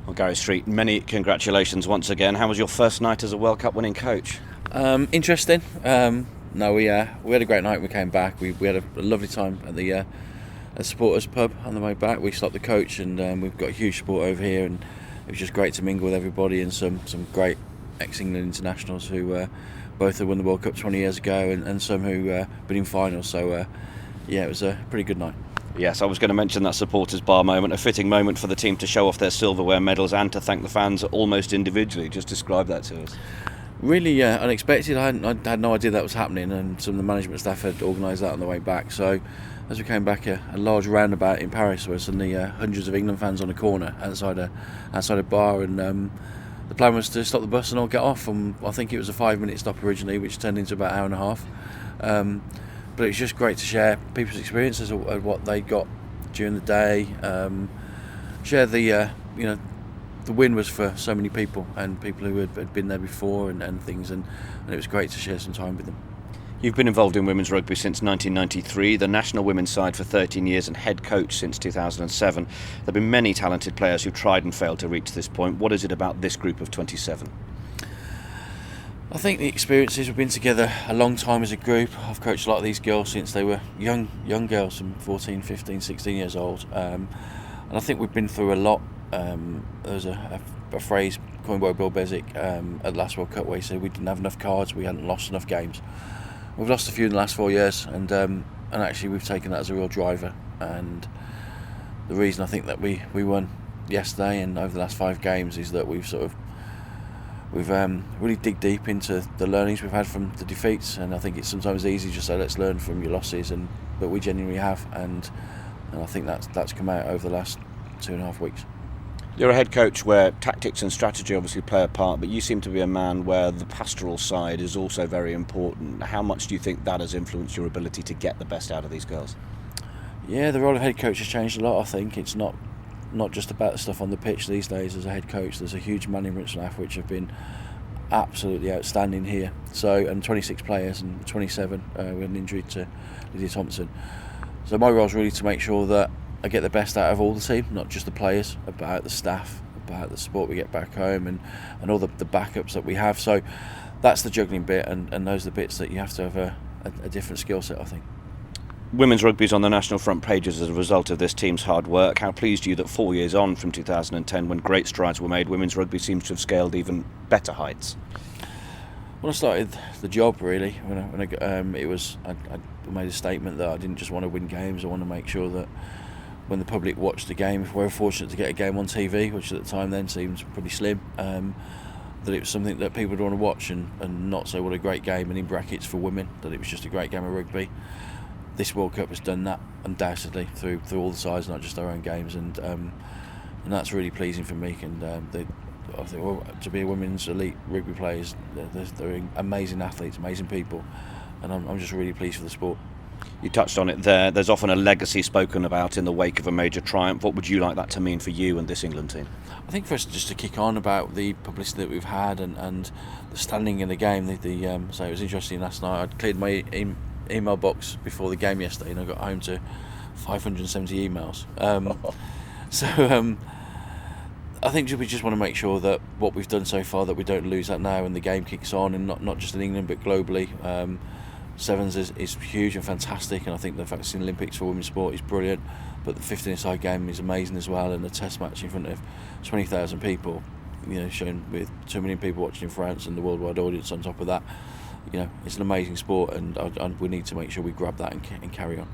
Well, Gary Street, many congratulations once again. How was your first night as a World Cup winning coach? Interesting. No, we had a great night when we came back. We had a lovely time at the supporters pub on the way back. We stopped the coach, and we've got a huge support over here, and it was just great to mingle with everybody and some great ex-England internationals who both have won the World Cup 20 years ago, and some who been in finals. So yeah, it was a pretty good night. Yes, I was going to mention that supporters bar moment, a fitting moment for the team to show off their silverware medals and to thank the fans almost individually. Just describe that to us. Really unexpected. I had no idea that was happening, and some of the management staff had organised that on the way back. So as we came back, a large roundabout in Paris where suddenly hundreds of England fans on a corner outside a bar, and the plan was to stop the bus and all get off. And I think it was a 5-minute stop originally, which turned into about an hour and a half. But it was just great to share people's experiences of what they got during the day. Share the win was for so many people, and people who had been there before and things, and it was great to share some time with them. You've been involved in women's rugby since 1993, the national women's side for 13 years and head coach since 2007. There have been many talented players who've tried and failed to reach this point. What is it about this group of 27? I think the experiences, we've been together a long time as a group. I've coached a lot of these girls since they were young girls, from 14, 15, 16 years old. And I think we've been through a lot. There was a phrase coined by Bill Bezic at the last World Cup where he said we didn't have enough cards, we hadn't lost enough games. We've lost a few in the last 4 years, and actually we've taken that as a real driver. And the reason I think that we won yesterday and over the last 5 games is that we've really dig deep into the learnings we've had from the defeats, and I think it's sometimes easy to just say let's learn from your losses, but we genuinely have, and I think that's come out over the last 2.5 weeks. You're a head coach where tactics and strategy obviously play a part, but you seem to be a man where the pastoral side is also very important. How much do you think that has influenced your ability to get the best out of these girls? Yeah, the role of head coach has changed a lot. I think it's not just about the stuff on the pitch these days. As a head coach, there's a huge management staff which have been absolutely outstanding here. So, and 26 players and 27 with an injury to Lydia Thompson. So my role is really to make sure that I get the best out of all the team, not just the players, about the staff, about the support we get back home, and all the backups that we have. So that's the juggling bit, and those are the bits that you have to have a different skill set, I think. Women's rugby is on the national front pages as a result of this team's hard work. How pleased are you that 4 years on from 2010, when great strides were made, women's rugby seems to have scaled even better heights? When I started the job, really, I made a statement that I didn't just want to win games. I want to make sure that when the public watched the game, if we were fortunate to get a game on TV, which at the time then seemed pretty slim, that it was something that people would want to watch and not say what a great game, and in brackets for women, that it was just a great game of rugby. This World Cup has done that undoubtedly through all the sides, not just our own games, and that's really pleasing for me. And I think to be a women's elite rugby player, they're amazing athletes, amazing people, and I'm just really pleased for the sport. You touched on it there. There's often a legacy spoken about in the wake of a major triumph. What would you like that to mean for you and this England team? I think for us just to kick on about the publicity that we've had and the standing in the game. So it was interesting last night. I'd cleared my email box before the game yesterday, and I got home to 570 emails. I think we just want to make sure that what we've done so far, that we don't lose that now, and the game kicks on, and not just in England but globally. Sevens is huge and fantastic, and I think the fact it's in the Olympics for women's sport is brilliant, but the 15-a-side game is amazing as well, and the test match in front of 20,000 people, shown with 2 million people watching in France and the worldwide audience on top of that, it's an amazing sport, and we need to make sure we grab that and carry on.